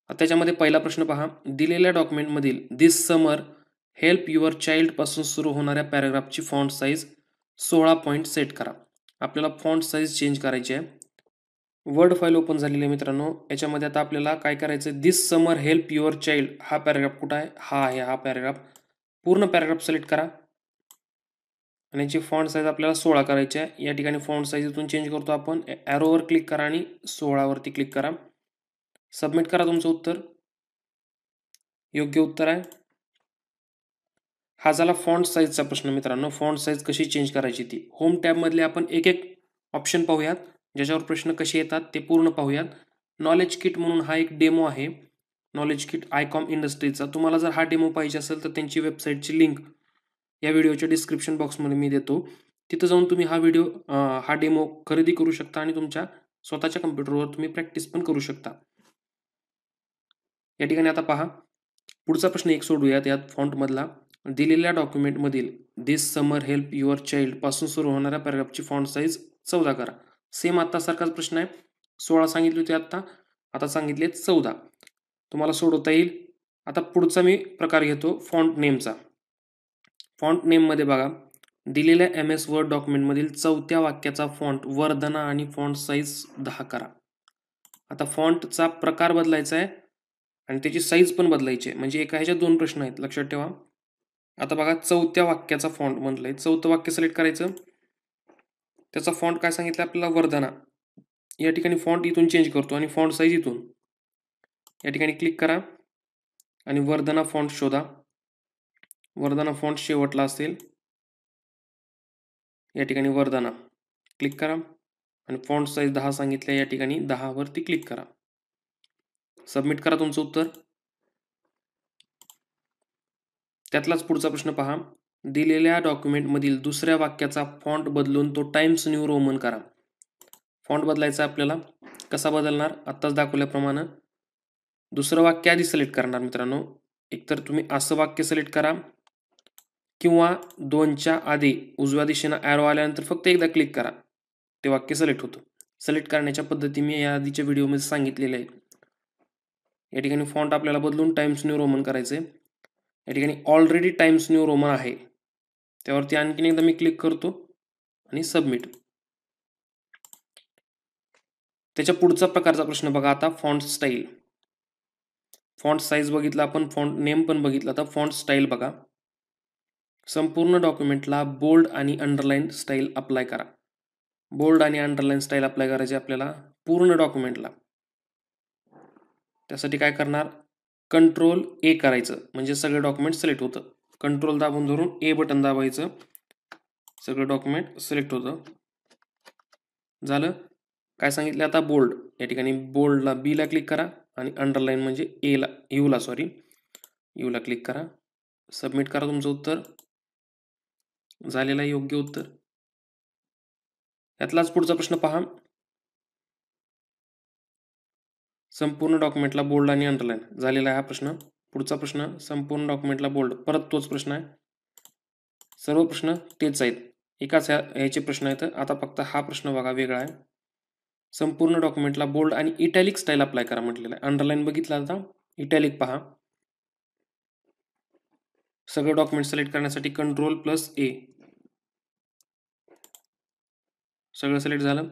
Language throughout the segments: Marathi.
त्याच्यामध्ये पहिला प्रश्न पहा, दिलेल्या डॉक्युमेंटमधील दिस समर हेल्प युअर चाइल्ड पासून सुरू होणाऱ्या पॅराग्राफची फॉन्ट साईज 16 पॉईंट सेट करा. आपल्याला फॉन्ट साईज चेंज करायची आहे. वर्ड फाईल ओपन झालेली आहे मित्रांनो. याच्यामध्ये आता आपल्याला काय करायचं, दिस समर हेल्प युअर चाइल्ड हा पॅराग्राफ कुठं आहे, हा आहे हा पॅराग्राफ. पूर्ण पॅराग्राफ सिलेक्ट करा आणि याची फॉन्ट साईज आपल्याला 16 करायची आहे. या ठिकाणी फॉन्ट साईज इथून चेंज करतो आपण. ॲरोवर क्लिक करा आणि 16 वरती क्लिक करा. सबमिट करा तुमचं उत्तर. योग्य उत्तर आहे. हा झाला फॉन्ट साईजचा प्रश्न मित्रांनो. फॉन्ट साईज कशी चेंज करायची ती. होम टॅबमधले आपण एक एक ऑप्शन पाहूयात, ज्याच्यावर प्रश्न कसे येतात ते पूर्ण पाहूयात. नॉलेज किट म्हणून हा एक डेमो आहे, नॉलेज किट आयकॉम इंडस्ट्रीजचा. तुम्हाला जर हा डेमो पाहिजे असेल तर त्यांची वेबसाईटची लिंक या व्हिडिओच्या डिस्क्रिप्शन बॉक्समध्ये मी देतो. तिथं जाऊन तुम्ही हा डेमो खरेदी करू शकता आणि तुमच्या स्वतःच्या कम्प्युटरवर तुम्ही प्रॅक्टिस पण करू शकता. या ठिकाणी आता पहा, पुढचा प्रश्न एक सोडूयात. यात फॉन्टमधला दिलेल्या डॉक्युमेंटमधील दिस समर हेल्प युअर चाइल्ड पासून सुरू होणाऱ्या पॅराग्राफची फॉन्ट साईज 14 करा. सेम आता सारखाच प्रश्न आहे. 16 सांगितले होते आता सांगितले 14. तुम्हाला सोडवता येईल. आता पुढचा मी प्रकार घेतो फॉन्ट नेमचा. फॉन्ट नेममध्ये बघा, दिलेल्या MS वर्ड डॉक्युमेंटमधील 4थ्या वाक्याचा फॉन्ट वर्धना आणि फॉन्ट साईज 10 करा. आता फॉन्टचा प्रकार बदलायचा आहे आणि त्याची साईज पण बदलायची आहे. म्हणजे एका ह्याच्यात 2 प्रश्न आहेत, लक्षात ठेवा. आता बघा, 4थ्या वाक्याचा फॉन्ट म्हटलंय. 4थं वाक्य सिलेक्ट करायचं. त्याचा फॉन्ट काय सांगितलं आपल्याला, वर्धना. या ठिकाणी फॉन्ट इथून चेंज करतो आणि फॉन्ट साईज इथून. या ठिकाणी क्लिक करा आणि वर्धना फॉन्ट शोधा. वर्धना फॉन्ट शेवटला असेल. या ठिकाणी वर्धना क्लिक करा आणि फॉन्ट साईज 10 सांगितलं. या ठिकाणी 10 वरती क्लिक करा. सबमिट करा तुमचं उत्तर. त्यातलाच पुढचा प्रश्न पहा, दिलेल्या डॉक्युमेंटमधील दुसऱ्या वाक्याचा फॉन्ट बदलून तो टाइम्स न्यू रोमन करा. फॉन्ट बदलायचा आपल्याला. कसा बदलणार, आत्ताच दाखवल्याप्रमाणे दुसरं वाक्य आधी सिलेक्ट करणार मित्रांनो. एकतर तुम्ही असं वाक्य सिलेक्ट करा किंवा 2च्या आधी उजव्या दिशेनं ॲरो आल्यानंतर फक्त एकदा क्लिक करा, ते वाक्य सिलेक्ट होतं. सिलेक्ट करण्याच्या पद्धती मी या आधीच्या व्हिडिओमध्ये सांगितलेल्या आहेत. या ठिकाणी फॉन्ट आपल्याला बदलून टाइम्स न्यू रोमन करायचं आहे. या ठिकाणी ऑलरेडी टाइम्स न्यू रोमन आहे, त्यावरती आणखीन एकदा मी क्लिक करतो आणि सबमिट. त्याच्या पुढचा प्रकारचा प्रश्न बघा आता, फॉन्ट स्टाईल. फॉन्ट साईज बघितला आपण, फॉन्ट नेम पण बघितला. आता फॉन्ट स्टाईल बघा. संपूर्ण डॉक्युमेंटला बोल्ड आणि अंडरलाईन स्टाईल अप्लाय करा. बोल्ड आणि अंडरलाईन स्टाईल अप्लाय करायची आपल्याला पूर्ण डॉक्युमेंटला. त्यासाठी काय करणार, Ctrl+A करायचं म्हणजे सगळं डॉक्युमेंट सिलेक्ट होतं. कंट्रोल दाबून धरून A बटन दाबायचं, सगळं डॉक्युमेंट सिलेक्ट होतं. झालं. काय सांगितलं आता, बोल्ड. या ठिकाणी बोल्डला B क्लिक करा आणि अंडरलाईन म्हणजे यूला क्लिक करा. सबमिट करा तुमचं उत्तर. झालेलं आहे योग्य उत्तर. यातलाच पुढचा प्रश्न पहा, संपूर्ण डॉक्युमेंटला बोल्ड आणि अंडरलाईन झालेला आहे हा प्रश्न. पुढचा प्रश्न, संपूर्ण डॉक्युमेंटला बोल्ड. परत तोच प्रश्न आहे. सर्व प्रश्न तेच आहेत, एकाच ह्याचे प्रश्न आहेत. आता फक्त हा प्रश्न बघा वेगळा आहे. संपूर्ण डॉक्युमेंटला बोल्ड आणि इटॅलिक स्टाईल अप्लाय करा म्हटलेलं आहे. अंडरलाईन बघितला, आता इटॅलिक पहा. सगळं डॉक्युमेंट सिलेक्ट करण्यासाठी Ctrl+A. सगळं सिलेक्ट झालं.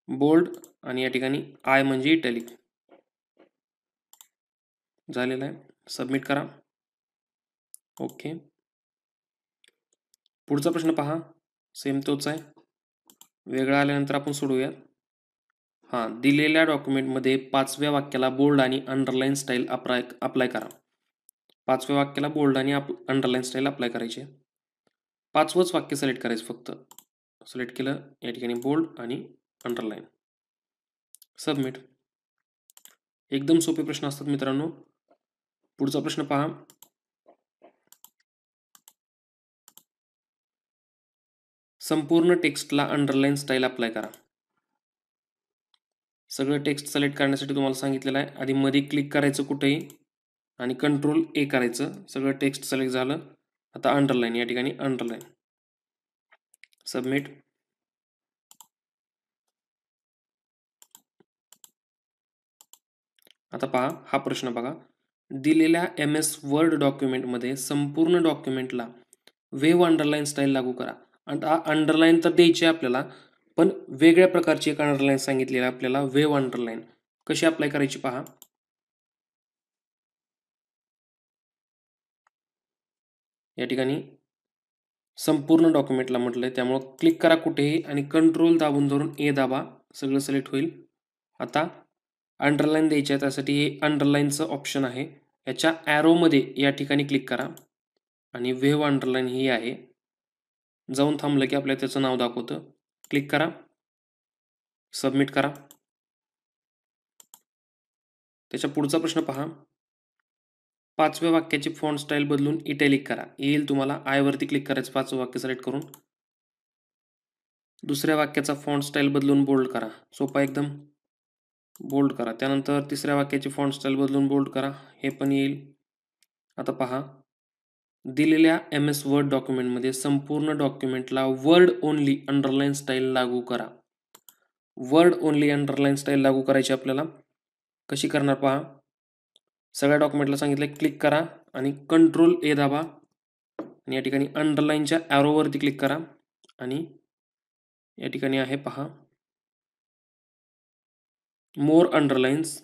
बोल्ड आणि या ठिकाणी आय म्हणजे इटॅलिक झालेलं आहे. सबमिट करा. ओके. पुढचा प्रश्न पहा, सेम तोच आहे, वेगळा आल्यानंतर आपण सोडूयात. दिलेल्या डॉक्युमेंटमध्ये 5व्या वाक्याला बोल्ड आणि अंडरलाईन स्टाईल अप्लाय करा. 5व्या वाक्याला बोल्ड आणि अंडरलाईन स्टाईल अप्लाय करायची. 5वंच वाक्य सिलेक्ट करायचं फक्त. सिलेक्ट केलं, या ठिकाणी बोल्ड आणि अंडरलाईन. सबमिट. एकदम सोपे प्रश्न असतात मित्रांनो. पुढचा प्रश्न पहा, संपूर्ण टेक्स्टला अंडरलाईन स्टाईल अप्लाय करा. सगळं टेक्स्ट सिलेक्ट करण्यासाठी तुम्हाला सांगितलेलं आहे. आधी मध्ये क्लिक करायचं कुठेही आणि Ctrl+A करायचं. सगळं टेक्स्ट सिलेक्ट झालं. आता अंडरलाईन, या ठिकाणी अंडरलाईन. सबमिट. आता पहा हा प्रश्न बघा. दिलेल्या MS वर्ड डॉक्युमेंटमध्ये संपूर्ण डॉक्युमेंटला वेव्ह अंडरलाईन स्टाईल लागू करा. आता अंडरलाईन तर द्यायची आहे आपल्याला, पण वेगळ्या प्रकारची एक अंडरलाईन सांगितलेली आहे आपल्याला, वेव्ह अंडरलाईन. कशी अप्लाय करायची पहा. या ठिकाणी संपूर्ण डॉक्युमेंटला म्हटलंय, त्यामुळं क्लिक करा कुठेही आणि कंट्रोल दाबून धरून ए दाबा, सगळं सिलेक्ट होईल. आता अंडरलाईन द्यायची आहे, त्यासाठी हे अंडरलाईनचं ऑप्शन आहे. याच्या ॲरोमध्ये या ठिकाणी क्लिक करा आणि वेव्ह अंडरलाईन ही आहे. जाऊन थांबलं की आपल्याला त्याचं नाव दाखवतं. क्लिक करा, सबमिट करा. त्याच्या पुढचा प्रश्न पहा. 5व्या वाक्याची फॉन्ट स्टाईल बदलून इटॅलिक करा. येईल तुम्हाला. आय वरती क्लिक करायचं 5वं वाक्य सिलेक्ट करून. दुसऱ्या वाक्याचा फॉन्ट स्टाईल बदलून बोल्ड करा. सोपा एकदम. बोल्ड करा. त्यानंतर तिसऱ्या वाक्याची फॉन्ट स्टाईल बदलून बोल्ड करा. हे पण येईल. आता पहा, दिलेल्या MS वर्ड डॉक्युमेंटमध्ये संपूर्ण डॉक्युमेंटला वर्ड ओनली अंडरलाईन स्टाईल लागू करा. वर्ड ओनली अंडरलाईन स्टाईल लागू करायची आपल्याला. कशी करणार पहा. सगळ्या डॉक्युमेंटला सांगितलं क्लिक करा आणि कंट्रोल ए दाबा आणि या ठिकाणी अंडरलाईनच्या ॲरोवरती क्लिक करा आणि या ठिकाणी आहे पहा मोर अंडरलाईन्स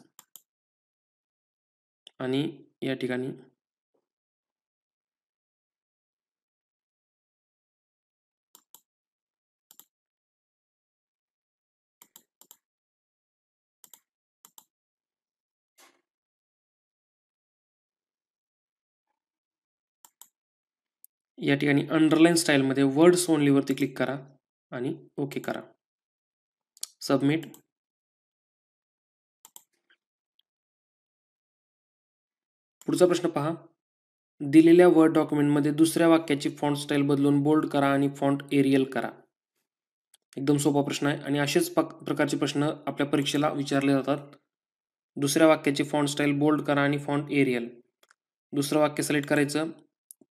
आणि या ठिकाणी अंडरलाईन स्टाईलमध्ये वर्ड्स ओनलीवरती क्लिक करा आणि ओके करा. सबमिट. पुढचा प्रश्न पहा. दिलेल्या वर्ड डॉक्युमेंटमध्ये दुसऱ्या वाक्याची फॉन्ट स्टाईल बदलून बोल्ड करा आणि फॉन्ट एरियल करा. एकदम सोपा प्रश्न आहे आणि असेच प्रकारचे प्रश्न आपल्या परीक्षेला विचारले जातात. दुसऱ्या वाक्याची फॉन्ट स्टाईल बोल्ड करा आणि फॉन्ट एरियल. दुसरं वाक्य सिलेक्ट करायचं,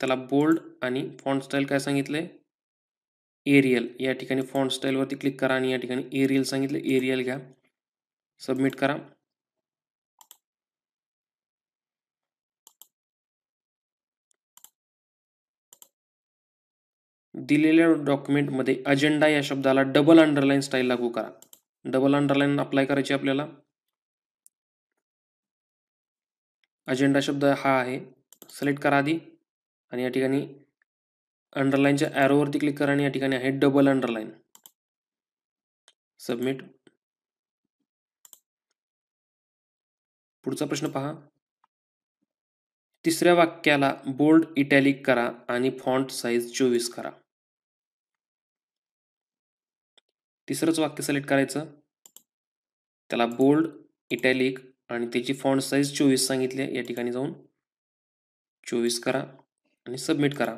त्याला बोल्ड आणि फॉन्ट स्टाईल काय सांगितलंय, एरियल. या ठिकाणी फॉन्ट स्टाईलवरती क्लिक करा आणि या ठिकाणी एरियल सांगितलं, एरियल घ्या. सबमिट करा. दिलेल्या डॉक्युमेंटमध्ये अजेंडा या शब्दाला डबल अंडरलाईन स्टाईल लागू करा. डबल अंडरलाईन अप्लाय करायची आपल्याला. अजेंडा शब्द हा आहे. सिलेक्ट करा आधी आणि या ठिकाणी अंडरलाईनच्या ॲरोवरती क्लिक करा आणि या ठिकाणी आहे डबल अंडरलाईन. सबमिट. पुढचा प्रश्न पहा. तिसऱ्या वाक्याला बोल्ड इटॅलिक करा आणि फॉन्ट साईज 24 करा. तिसरंच वाक्य सिलेक्ट करायचं, त्याला बोल्ड इटॅलिक आणि त्याची फॉन्ट साईज 24 सांगितली. या ठिकाणी जाऊन 24 करा आणि सबमिट करा.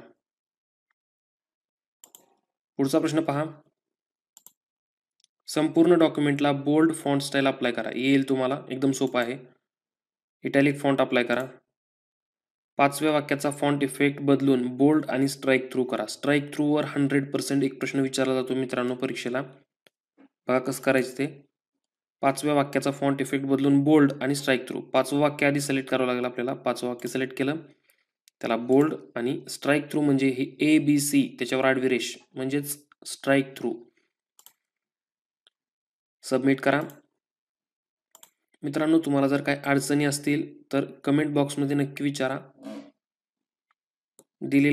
पुढचा प्रश्न पहा. संपूर्ण डॉक्युमेंटला बोल्ड फॉन्ट स्टाईल अप्लाय करा. येईल तुम्हाला. एकदम सोपं आहे. इटॅलिक फॉन्ट अप्लाय करा. 5व्या वाक्याचा फॉन्ट इफेक्ट बदलून बोल्ड आणि स्ट्राईक थ्रू करा. स्ट्राईक थ्रूवर 100% एक प्रश्न विचारला जातो मित्रांनो परीक्षेला. बघा कसं करायचं ते. 5व्या वाक्याचा फॉन्ट इफेक्ट बदलून बोल्ड आणि स्ट्राईक थ्रू. 5वं वाक्य आधी सिलेक्ट करावं लागेल आपल्याला. 5वं वाक्य सिलेक्ट केलं, त्याला बोल्ड आणि स्ट्राईक थ्रू म्हणजे हे ABC, त्याच्यावर आडवी रेष म्हणजेच स्ट्राईक थ्रू. सबमिट करा. मित्रांनो, तुम्हाला जर काही अडचणी असतील तर कमेंट बॉक्समध्ये नक्की विचारा.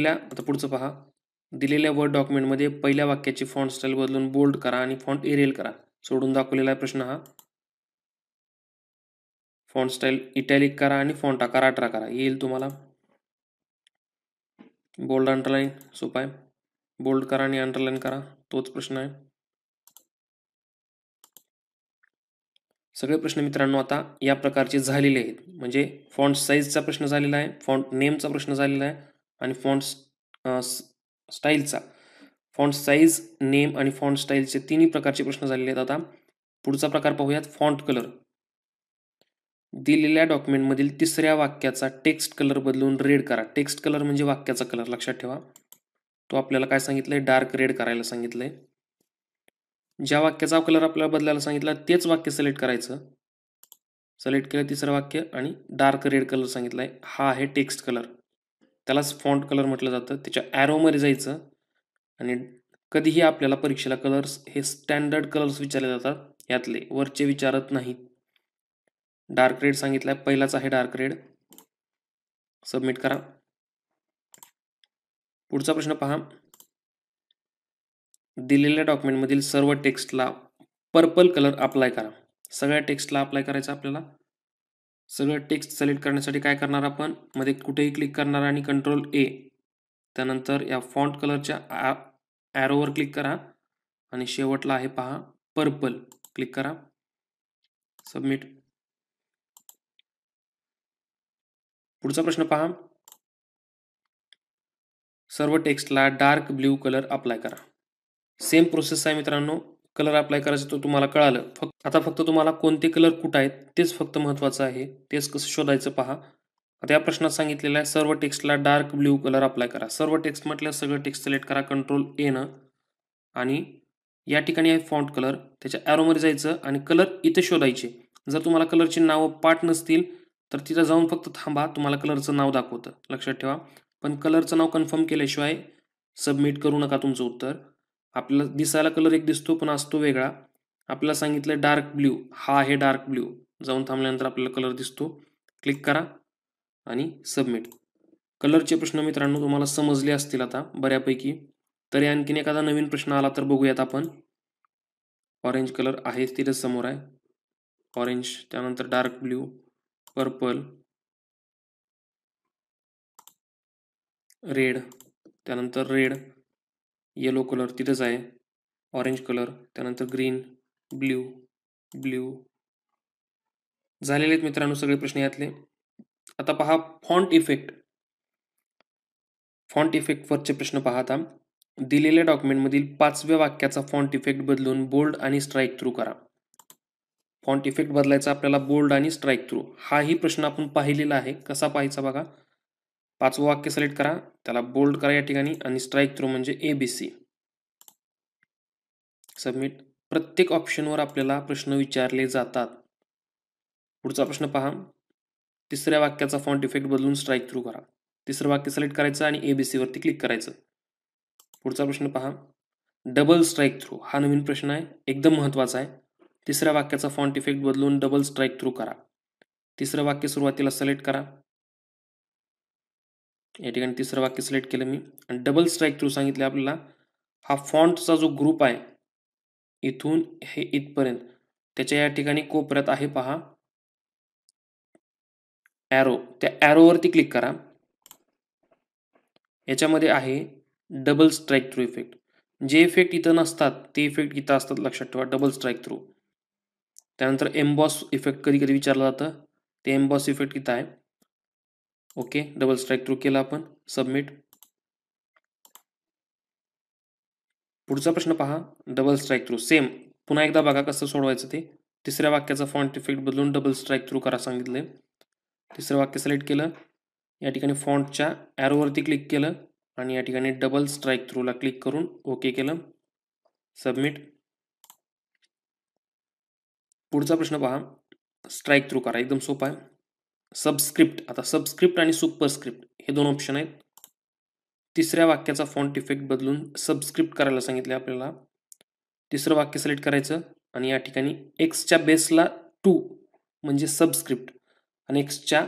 आता पुढचं पहा. दिलेल्या वर्ड डॉक्युमेंटमध्ये पहिल्या वाक्याची फॉन्ट स्टाईल बदलून बोल्ड करा आणि फॉन्ट एरियल करा. सोडून दाखवलेला आहे प्रश्न हा. फॉन्ट स्टाईल इटॅलिक करा आणि फॉन्ट आकार 18 करा. येईल तुम्हाला. बोल्ड अंडरलाईन सोपा आहे. बोल्ड करा आणि अंडरलाईन करा, तोच प्रश्न आहे. सगळे प्रश्न मित्रांनो आता या प्रकारचे झालेले आहेत. म्हणजे फॉन्ट साईजचा प्रश्न झालेला आहे, फॉन्ट नेमचा प्रश्न झालेला आहे आणि फॉन्ट स्टाईलचा. फॉन्ट साईज, नेम आणि फॉन्ट स्टाईलचे तिन्ही प्रकारचे प्रश्न झालेले आहेत. आता पुढचा प्रकार पाहूयात, फॉन्ट कलर. दिलेल्या डॉक्युमेंटमधील तिसऱ्या वाक्याचा टेक्स्ट कलर बदलून रेड करा. टेक्स्ट कलर म्हणजे वाक्याचा कलर, लक्षात ठेवा. तो आपल्याला काय सांगितलंय, डार्क रेड करायला सांगितलंय. ज्या वाक्याचा कलर आपल्याला बदलायला सांगितला तेच वाक्य सिलेक्ट करायचं. सिलेक्ट केलं तिसरं वाक्य आणि डार्क रेड कलर सांगितला आहे, हा आहे टेक्स्ट कलर, त्यालाच फॉन्ट कलर म्हटलं जातं. त्याच्या ॲरोमध्ये जायचं आणि कधीही आपल्याला परीक्षेला कलर्स हे स्टँडर्ड कलर्स विचारले जातात, यातले वरचे विचारत नाहीत. डार्क रेड सांगितलाय, पहिलाच आहे डार्क रेड. सबमिट करा. पुढचा प्रश्न पहा. दिलेल्या डॉक्युमेंटमधील सर्व टेक्स्टला पर्पल कलर अप्लाय करा. सगळ्या टेक्स्टला अप्लाय करायचं आपल्याला. सगळं टेक्स्ट सिलेक्ट करण्यासाठी काय करणार आपण, मध्ये कुठेही क्लिक करणार आणि कंट्रोल ए, त्यानंतर या फॉन्ट कलरच्या ॲरोवर क्लिक करा आणि शेवटला आहे पहा पर्पल, क्लिक करा. सबमिट. पुढचा प्रश्न पहा. सर्व टेक्स्टला डार्क ब्ल्यू कलर अप्लाय करा. सेम प्रोसेस आहे मित्रांनो. कलर अप्लाय करायचं तो तुम्हाला कळालं. आता फक्त तुम्हाला कोणते कलर कुठं आहेत तेच फक्त महत्त्वाचं आहे. तेच कसं शोधायचं पहा. आता या प्रश्नात सांगितलेलं आहे सर्व टेक्स्टला डार्क ब्ल्यू कलर अप्लाय करा. सर्व टेक्स्ट म्हटलं सगळं टेक्स्ट सिलेक्ट करा कंट्रोल ए न, आणि या ठिकाणी आहे फॉन्ट कलर, त्याच्या ॲरोमध्ये जायचं आणि कलर इथे शोधायचे. जर तुम्हाला कलरची नावं पाठ नसतील तर तिथं जाऊन फक्त थांबा, तुम्हाला कलरचं नाव दाखवतं, लक्षात ठेवा. पण कलरचं नाव कन्फर्म केल्याशिवाय सबमिट करू नका तुमचं उत्तर. आपल्याला दिसायला कलर एक दिसतो पण असतो वेगळा. आपल्याला सांगितलं डार्क ब्ल्यू, हा आहे डार्क ब्ल्यू. जाऊन थांबल्यानंतर आपल्याला कलर दिसतो, क्लिक करा आणि सबमिट. कलरचे प्रश्न मित्रांनो तुम्हाला समजले असतील आता बऱ्यापैकी. तरी आणखीन एखादा नवीन प्रश्न आला तर बघूयात आपण. ऑरेंज कलर आहे तिथे समोर आहे, ऑरेंज, त्यानंतर डार्क ब्ल्यू, पर्पल, रेड, त्यानंतर रेड, येलो कलर तिथेच आहे, ऑरेंज कलर, त्यानंतर ग्रीन, ब्ल्यू, ब्ल्यू. झालेले आहेत मित्रांनो सगळे प्रश्न यातले. आता पहा फॉन्ट इफेक्ट. फॉन्ट इफेक्टवरचे प्रश्न पहा आता. दिलेल्या डॉक्युमेंटमधील 5व्या वाक्याचा फॉन्ट इफेक्ट बदलून बोल्ड आणि स्ट्राईक थ्रू करा. फॉन्ट इफेक्ट बदलायचा आपल्याला बोल्ड आणि स्ट्राईक थ्रू. हाही प्रश्न आपण पाहिलेला आहे. कसा पाहायचा बघा. 5वं वाक्य सिलेक्ट करा, त्याला बोल्ड करा या ठिकाणी आणि स्ट्राईक थ्रू म्हणजे ABC. सबमिट. प्रत्येक ऑप्शनवर आपल्याला प्रश्न विचारले जातात. पुढचा प्रश्न पहा. तिसऱ्या वाक्याचा फॉन्ट इफेक्ट बदलून स्ट्राईक थ्रू करा. तिसरं वाक्य सिलेक्ट करायचं आणि ABC वरती क्लिक करायचं. पुढचा प्रश्न पहा. डबल स्ट्राईक थ्रू हा नवीन प्रश्न आहे, एकदम महत्त्वाचा आहे. तिसऱ्या वाक्याचा फॉन्ट इफेक्ट बदलून डबल स्ट्राईक थ्रू करा. तिसरं वाक्य सुरुवातीला सिलेक्ट करा. या ठिकाणी तिसरं वाक्य सिलेक्ट केलं मी आणि डबल स्ट्राईक थ्रू सांगितले आपल्याला. हा फॉन्टचा जो ग्रुप आहे इथून हे इथपर्यंत, त्याच्या या ठिकाणी कोपऱ्यात आहे पहा ॲरो, त्या ॲरोवरती क्लिक करा. याच्यामध्ये आहे डबल स्ट्राईक थ्रू इफेक्ट. जे इफेक्ट इथं नसतात ते इफेक्ट इथं असतात, लक्षात ठेवा. Double strike through. त्यानंतर एम्बॉस इफेक्ट कधी कधी विचारलं जातं, ते एम्बॉस इफेक्ट इथं आहे. ओके, डबल स्ट्राईक थ्रू केलं आपण. सबमिट. पुढचा प्रश्न पहा. डबल स्ट्राईक थ्रू सेम पुन्हा एकदा बघा कसं सोडवायचं ते. तिसऱ्या वाक्याचा फॉन्ट इफेक्ट बदलून डबल स्ट्राईक थ्रू करा सांगितले. तिसरं वाक्य सिलेक्ट केलं, या ठिकाणी फॉन्टच्या ॲरोवरती क्लिक केलं आणि या ठिकाणी डबल स्ट्राईक थ्रूला क्लिक करून ओके केलं. सबमिट. पुढचा प्रश्न पहा. स्ट्राईक थ्रू करा, एकदम सोपा आहे. सबस्क्रिप्ट. आता सबस्क्रिप्ट आणि सुपरस्क्रिप्ट हे दोन ऑप्शन आहेत. तिसऱ्या वाक्याचा फॉन्ट इफेक्ट बदलून सबस्क्रिप्ट करायला सांगितले आपल्याला. तिसरं वाक्य सिलेक्ट करायचं आणि या ठिकाणी एक्सच्या बेसला 2 म्हणजे सबस्क्रिप्ट आणि एक्सच्या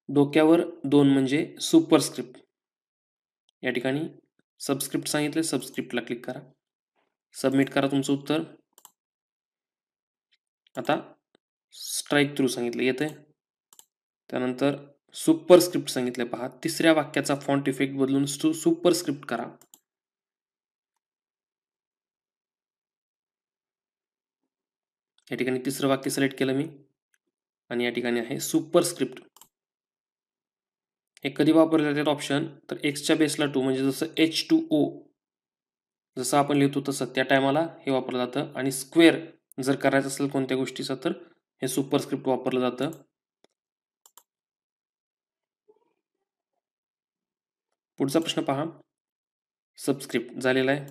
डोक्यावर 2 म्हणजे सुपरस्क्रिप्ट. या ठिकाणी सबस्क्रिप्ट सांगितले, सबस्क्रिप्टला क्लिक करा. सबमिट करा तुमचं उत्तर. आता स्ट्राईक थ्रू सांगितलं येते, त्यानंतर सुपरस्क्रिप्ट सांगितले पहा. तिसऱ्या वाक्याचा फॉन्ट इफेक्ट बदलून सुपरस्क्रिप्ट करा. या ठिकाणी तिसरं वाक्य सिलेक्ट केलं मी आणि या ठिकाणी आहे सुपरस्क्रिप्ट. हे कधी वापरले जातात ऑप्शन, तर एक्सच्या बेसला 2 म्हणजे जसं H2O जसं आपण लिहितो तसं त्या टायमाला हे वापरलं जातं. आणि स्क्वेअर जर करायचं असेल कोणत्या गोष्टीचं तर हे सुपरस्क्रिप्ट वापरलं जातं. पुढचा प्रश्न पहा. सबस्क्रिप्ट झालेला आहे.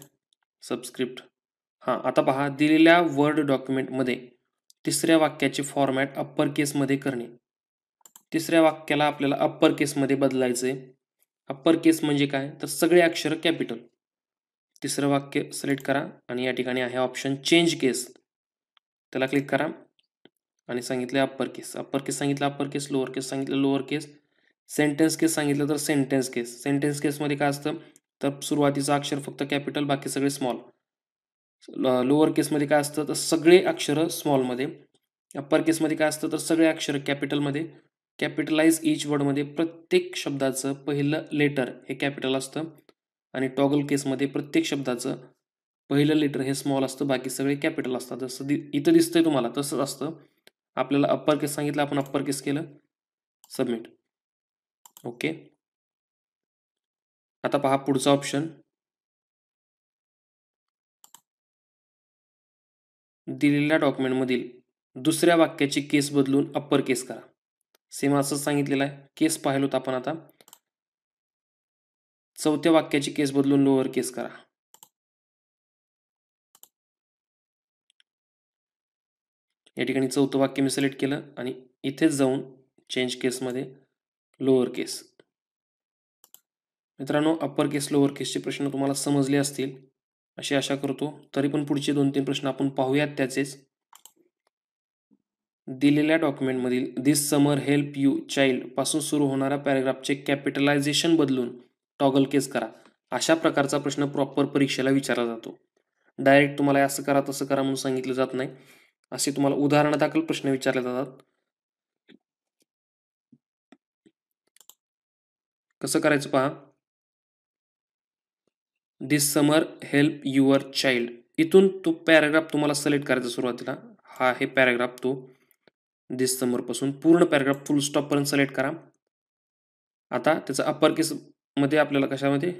सबस्क्रिप्ट. हां, आता पहा दिलेल्या वर्ड डॉक्युमेंटमध्ये तिसऱ्या वाक्याचे फॉर्मॅट अप्पर केसमध्ये करणे. तिसऱ्या वाक्याला आपल्याला अप्पर केसमध्ये बदलायचंय. अप्पर केस म्हणजे काय, तर सगळे अक्षर कॅपिटल. तिसरं वाक्य सिलेक्ट करा आणि या ठिकाणी आहे ऑप्शन चेंज केस, त्याला क्लिक करा आणि सांगितले अप्पर केस. अप्पर केस सांगितलं अप्पर केस, लोअर केस सांगितलं लोअर केस, सेंटेन्स केस सांगितलं तर सेंटेन्स केस. सेंटेन्स केसमध्ये काय असतं, तर सुरुवातीचं अक्षर फक्त कॅपिटल, बाकी सगळे स्मॉल. लोअर केसमध्ये काय असतं, तर सगळे अक्षर स्मॉलमध्ये. अप्पर केसमध्ये काय असतं, तर सगळे अक्षर कॅपिटलमध्ये. कॅपिटलाइज ईच वर्डमध्ये प्रत्येक शब्दाचं पहिलं लेटर हे कॅपिटल असतं आणि टॉगल केसमध्ये प्रत्येक शब्दाचं पहिलं लेटर हे स्मॉल असतं, बाकी सगळे कॅपिटल असतात. जसं इथं दिसतंय तुम्हाला तसंच असतं. आपल्याला अप्पर केस सांगितलं, आपण अप्पर केस केलं, सबमिट. ओके. आता पहा पुढचा ऑप्शन, दिलेल्या डॉक्युमेंटमधील दुसऱ्या वाक्याची केस बदलून अप्पर केस करा. सेम असंच सांगितलेलं आहे. केस पाहिलो आपण आता. चौथ्या वाक्याची केस बदलून लोअर केस करा. या ठिकाणी चौथं वाक्य मी सिलेक्ट केलं आणि इथेच जाऊन चेंज केसमध्ये लोअर केस. मित्रांनो, अप्पर केस लोअर केसचे प्रश्न तुम्हाला समजले असतील अशी आशा करतो. तरी पण पुढचे 2-3 प्रश्न आपण पाहूयात त्याचेच. दिलेल्या डॉक्युमेंटमधील दिस समर हेल्प यू चाइल्ड पासून सुरू होणाऱ्या पॅराग्राफचे कॅपिटलायझेशन बदलून टॉगल केस करा. अशा प्रकारचा प्रश्न प्रॉपर परीक्षेला विचारला जातो. डायरेक्ट तुम्हाला असं करा तसं करा म्हणून सांगितलं जात नाही. असे तुम्हाला उदाहरणादाखल प्रश्न विचारले जातात. कसं करायचं पहा. दिस समर हेल्प युअर चाइल्ड, इथून तो पॅराग्राफ तुम्हाला सिलेक्ट करायचा. सुरुवातीला हा आहे पॅराग्राफ, तो दिस समर पासून पूर्ण पॅराग्राफ फुल स्टॉप पर्यंत सिलेक्ट करा. आता त्याचा अप्पर केस मध्ये आपल्याला कशामध्ये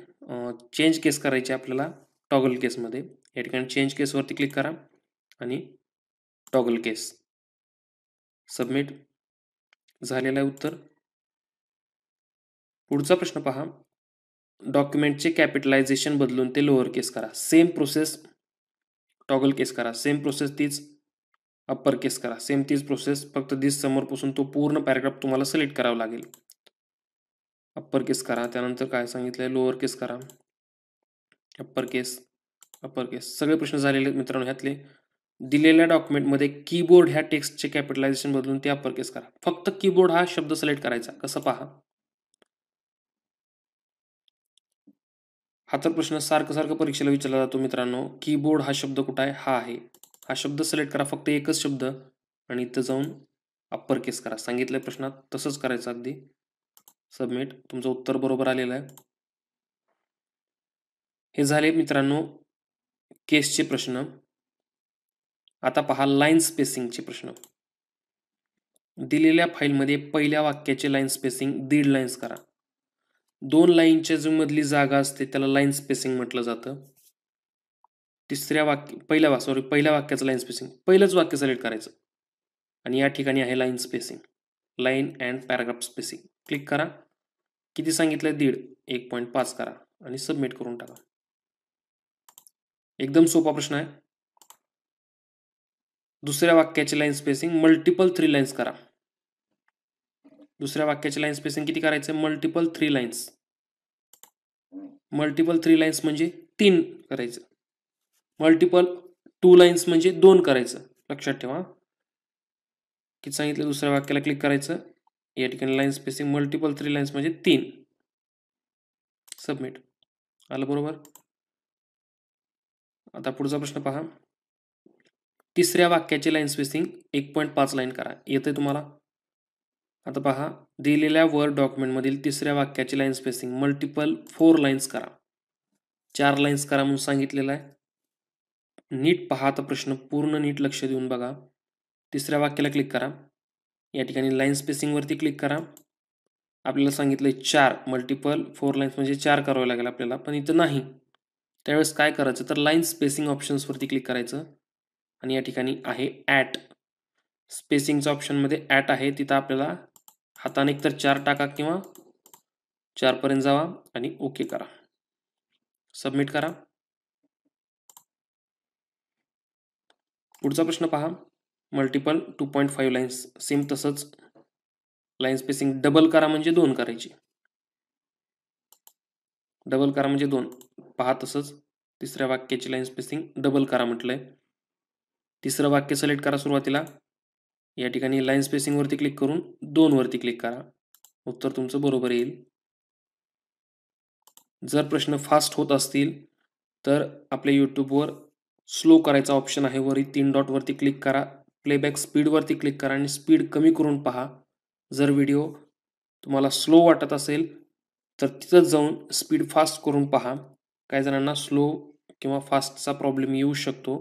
चेंज केस करायची आपल्याला, टॉगल केसमध्ये. या ठिकाणी चेंज केसवरती क्लिक करा आणि टॉगल केस, सबमिट. झालेलं आहे उत्तर. पुढचा प्रश्न पहा. डॉक्युमेंटचे कॅपिटलायझेशन बदलून ते लोअर केस करा. सेम प्रोसेस, टॉगल केस करा. सेम प्रोसेस तीच, अप्पर केस करा. सेम तीच प्रोसेस, फक्त दिस समोर पासून तो पूर्ण पॅराग्राफ तुम्हाला सिलेक्ट करावा लागेल. अप्पर केस करा, त्यानंतर काय सांगितलंय लोअर केस करा, अप्पर केस, अप्पर केस. सगळे प्रश्न झालेले मित्रांनो ह्यातले. दिलेल्या डॉक्युमेंटमध्ये कीबोर्ड ह्या टेक्स्टचे कॅपिटलायझेशन बदलून ते अप्पर केस करा. फक्त कीबोर्ड हा शब्द सिलेक्ट करायचा. कसं पहा. हा तर प्रश्न सारखं परीक्षेला विचारला जातो मित्रांनो. कीबोर्ड हा शब्द कुठं आहे, हा आहे. हा शब्द सिलेक्ट करा, फक्त एकच शब्द, आणि इथं जाऊन अप्पर केस करा. सांगितलंय प्रश्नात तसंच करायचं अगदी. सबमिट. तुमचं उत्तर बरोबर आलेलं आहे. हे झाले मित्रांनो केसचे प्रश्न. आता पहा लाईन स्पेसिंगचे प्रश्न. दिलेल्या फाईलमध्ये पहिल्या वाक्याचे लाईन स्पेसिंग 1.5 लाईन्स करा. 2 लाईनच्या जो मधली जागा असते त्याला लाईन स्पेसिंग म्हटलं जातं. पहिल्या वाक्याचं लाईन स्पेसिंग, पहिलंच वाक्य सिलेक्ट करायचं आणि या ठिकाणी आहे line spacing, line and paragraph spacing. Click करा. किती सांगितलंय 1.5, 1.5 करा आणि सबमिट करून टाका. एकदम सोपा प्रश्न आहे. दुसऱ्या वाक्याची लाईन स्पेसिंग मल्टिपल 3 लाईन्स करा. दुसऱ्या वाक्याची लाईन स्पेसिंग किती करायचं, मल्टिपल 3 लाईन्स. मल्टिपल 3 लाईन्स म्हणजे 3 करायचं. मल्टिपल 2 लाईन्स म्हणजे 2 करायचं. लक्षात ठेवा. किती सांगितलं, दुसऱ्या वाक्याला क्लिक करायचं. या ठिकाणी लाईन स्पेसिंग मल्टिपल 3 लाईन्स म्हणजे 3. सबमिट. आलं बरोबर. आता पुढचा प्रश्न पहा. तिसऱ्या वाक्याची लाईन स्पेसिंग 1.5 लाईन करा. येते तुम्हाला. आता पहा. दिलेल्या वर्ड डॉक्युमेंटमधील तिसऱ्या वाक्याची लाईन स्पेसिंग मल्टिपल 4 लाईन्स करा. 4 लाईन्स करा म्हणून सांगितलेलं आहे. नीट पहा आता प्रश्न, पूर्ण नीट लक्ष देऊन बघा. तिसऱ्या वाक्याला क्लिक करा. या ठिकाणी लाईन स्पेसिंग वरती क्लिक करा. आपल्याला सांगितलंय 4, मल्टिपल 4 लाईन्स म्हणजे 4 करावं लागेल आपल्याला, पण इथं नाही. त्यावेळेस काय करायचं, तर लाईन स्पेसिंग ऑप्शन्स वरती क्लिक करायचं आणि या ठिकाणी आहे ॲट. स्पेसिंगच्या ऑप्शनमध्ये ॲट आहे, तिथं आपल्याला हाताने एकतर 4 टाका किंवा 4 पर्यंत जावा आणि ओके करा. सबमिट करा. पुढचा प्रश्न पहा. Multiple 2.5 lines. सेम तसंच लाईन स्पेसिंग डबल करा म्हणजे 2 करायची. डबल करा म्हणजे 2. पहा तसंच तिसऱ्या वाक्याची लाईन स्पेसिंग डबल करा म्हटलंय. तिसरं वाक्य सिलेक्ट करा सुरुवातीला. या ठिकाणी लाईन स्पेसिंग वरती क्लिक करून 2 वरती क्लिक करा. उत्तर तुमचं बरोबर येईल. जर प्रश्न फास्ट होत असतील तर आपल्या यूट्यूबवर स्लो करायचा ऑप्शन आहे. वरी 3 डॉट वरती क्लिक करा. प्लेबॅक स्पीड वरती क्लिक करा आणि स्पीड कमी करून पहा. जर व्हिडिओ तुम्हाला स्लो वाटत असेल तर तिथं जाऊन स्पीड फास्ट करून पहा. काही जणांना स्लो किंवा फास्टचा प्रॉब्लेम येऊ शकतो.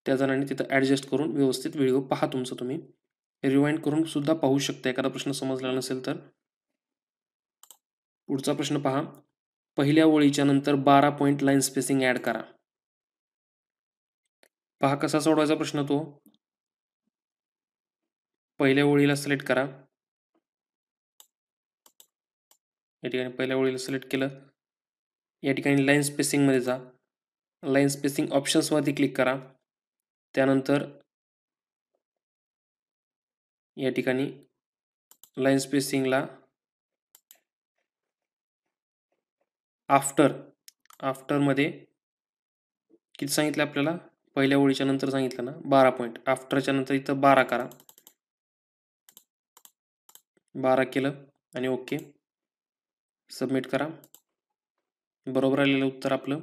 त्या जणांनी तिथं ॲडजस्ट करून व्यवस्थित व्हिडिओ पहा तुमचं तुम्ही. रिवाइंड करून सुद्धा पाहू शकता एखादा प्रश्न समजला नसेल तर. पुढचा प्रश्न पहा. पहिल्या ओळीच्या नंतर 12 पॉईंट लाईन स्पेसिंग ॲड करा. पहा कसा सोडवायचा प्रश्न तो. पहिल्या ओळीला सिलेक्ट करा. या ठिकाणी पहिल्या ओळीला सिलेक्ट केलं. या ठिकाणी लाईन स्पेसिंगमध्ये जा. लाईन स्पेसिंग ऑप्शन्सवरती क्लिक करा. त्यानंतर या ठिकाणी लाईन स्पेसिंगला आफ्टरमध्ये किती सांगितलं आपल्याला. पहिल्या ओळीच्या नंतर सांगितलं ना 12 पॉईंट. आफ्टरच्या नंतर इथं 12 करा. 12 केलं आणि ओके. सबमिट करा. बरोबर आलेलं उत्तर आपलं.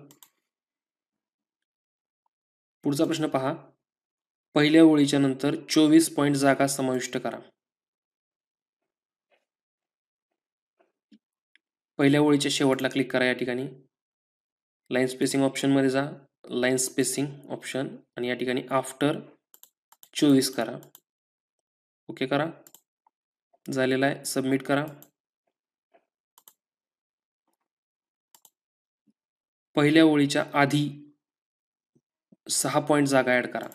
पुढचा प्रश्न पहा. पहिल्या ओळीच्या नंतर 24 पॉईंट जागा समाविष्ट करा. पहिल्या ओळीच्या शेवटला क्लिक करा. या ठिकाणी लाईन स्पेसिंग ऑप्शनमध्ये जा. लाईन स्पेसिंग ऑप्शन आणि या ठिकाणी आफ्टर 24 करा. ओके करा. झालेला आहे. सबमिट करा. पहिल्या ओळीच्या आधी 6 पॉईंट जागा ॲड करा.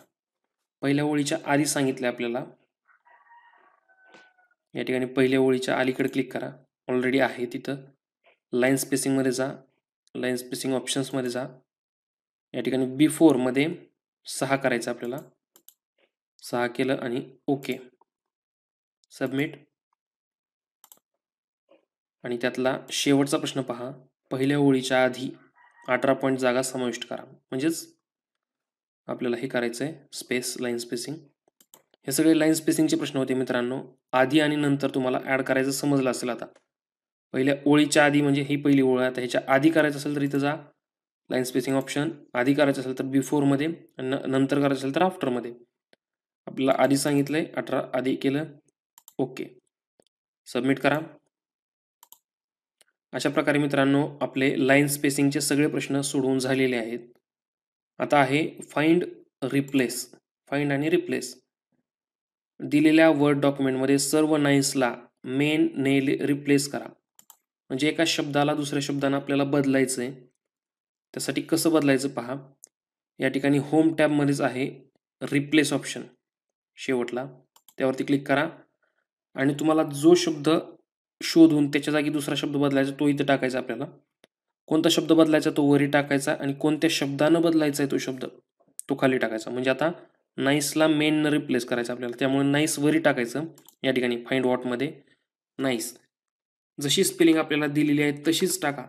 पहिल्या ओळीच्या आधी सांगितले आपल्याला. या ठिकाणी पहिल्या ओळीच्या अलीकडे क्लिक करा. ऑलरेडी आहे तिथं. लाईन स्पेसिंगमध्ये जा. लाईन स्पेसिंग ऑप्शन्समध्ये जा. या ठिकाणी बिफोरमध्ये 6 करायचं आपल्याला. 6 केलं आणि ओके. सबमिट. आणि त्यातला शेवटचा प्रश्न पहा. पहिल्या ओळीच्या आधी 18 पॉईंट जागा समाविष्ट करा. म्हणजेच आपल्याला हे करायचं आहे स्पेस लाईन स्पेसिंग. हे सगळे लाईन स्पेसिंगचे प्रश्न होते मित्रांनो. आधी आणि नंतर तुम्हाला ॲड करायचं समजलं असेल आता. पहिल्या ओळीच्या आधी म्हणजे ही पहिली ओळ आहे. आता ह्याच्या आधी करायचं असेल तर इथं जा. Line spacing option. आधी करायचं असेल तर बिफोरमध्ये आणि नंतर करायचं असेल तर आफ्टरमध्ये. आपल्याला आधी सांगितलंय 18 आधी केलं. ओके. सबमिट करा. अशा प्रकारे मित्रांनो आपले लाईन स्पेसिंगचे सगळे प्रश्न सोडवून झालेले आहेत. आता आहे फाइंड रिप्लेस. फाइंड आणि रिप्लेस. दिलेल्या वर्ड डॉक्युमेंटमध्ये सर्व नाईन्सला मेन ने रिप्लेस करा. म्हणजे एका शब्दाला दुसऱ्या शब्दानं आपल्याला बदलायचं आहे. त्यासाठी कसं बदलायचं पहा. या ठिकाणी होम टॅबमध्येच आहे रिप्लेस ऑप्शन शेवटला. त्यावरती क्लिक करा आणि तुम्हाला जो शब्द शोधून त्याच्या जागी दुसरा शब्द बदलायचा तो इथे टाकायचा आपल्याला. कोणता शब्द बदलायचा तो वरी टाकायचा आणि कोणत्या शब्दानं बदलायचा आहे तो शब्द तो खाली टाकायचा. म्हणजे आता नाईसला मेननं रिप्लेस करायचं आपल्याला. त्यामुळे नाईस वरी टाकायचं. या ठिकाणी फाइंड वॉटमध्ये नाईस. जशी स्पेलिंग आपल्याला दिलेली आहे तशीच टाका.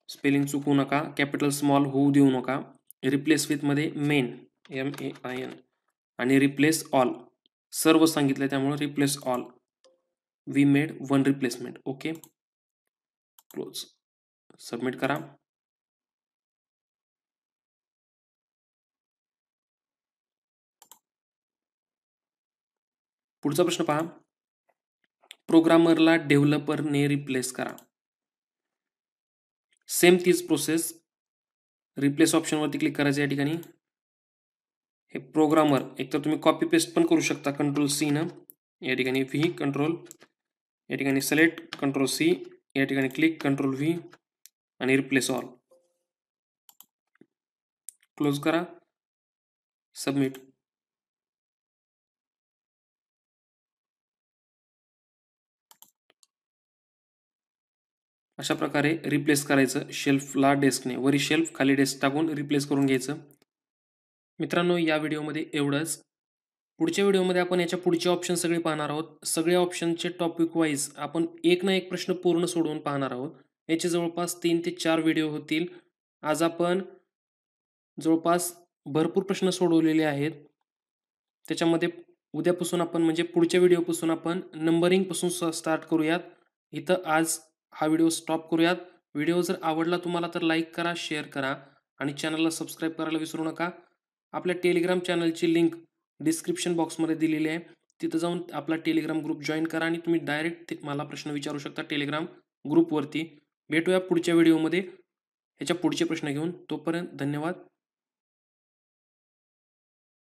स्पेलिंग चुकवू नका. कॅपिटल स्मॉल होऊ देऊ नका. रिप्लेस विथमध्ये मेन MAIN आणि रिप्लेस ऑल सर्व सांगितलं त्यामुळे replace all. We made 1 replacement. Okay. Close. Submit करा. पुढचा प्रश्न पहा. प्रोग्रामरला डेव्हलपरने रिप्लेस करा. सेम तीच प्रोसेस. रिप्लेस ऑप्शनवरती क्लिक करायचं. या ठिकाणी हे प्रोग्रामर एकतर तुम्ही कॉपी पेस्ट पण करू शकता Ctrl+C न. या ठिकाणी व्ही कंट्रोल. या ठिकाणी सिलेक्ट Ctrl+C. या ठिकाणी क्लिक Ctrl+V आणि रिप्लेस ऑल. क्लोज करा. सबमिट. अशा प्रकारे रिप्लेस करायचं. शेल्फला डेस्कने. वरी शेल्फ खाली डेस्क टाकून रिप्लेस करून घ्यायचं. मित्रांनो या व्हिडिओमध्ये एवढंच. पुढच्या व्हिडिओमध्ये आपण याच्या पुढचे ऑप्शन सगळे पाहणार आहोत. सगळ्या ऑप्शनचे टॉपिक वाईज आपण एक ना एक प्रश्न पूर्ण सोडवून पाहणार आहोत. याचे जवळपास 3 ते 4 व्हिडिओ होतील. आज आपण जवळपास भरपूर प्रश्न सोडवलेले आहेत. त्याच्यामध्ये उद्यापासून आपण म्हणजे पुढच्या व्हिडिओपासून आपण नंबरिंगपासून स्टार्ट करूयात. इथं आज हा व्हिडिओ स्टॉप करूयात. व्हिडिओ जर आवडला तुम्हाला तर लाईक करा, शेअर करा आणि चॅनलला सबस्क्राईब करायला विसरू नका. आपल्या टेलिग्राम चॅनलची लिंक डिस्क्रिप्शन बॉक्समध्ये दिलेली आहे. तिथं जाऊन आपला टेलिग्राम ग्रुप जॉईन करा आणि तुम्ही डायरेक्ट मला प्रश्न विचारू शकता टेलिग्राम ग्रुपवरती. भेटूया पुढच्या व्हिडिओमध्ये ह्याच्या पुढचे प्रश्न घेऊन. तोपर्यंत धन्यवाद.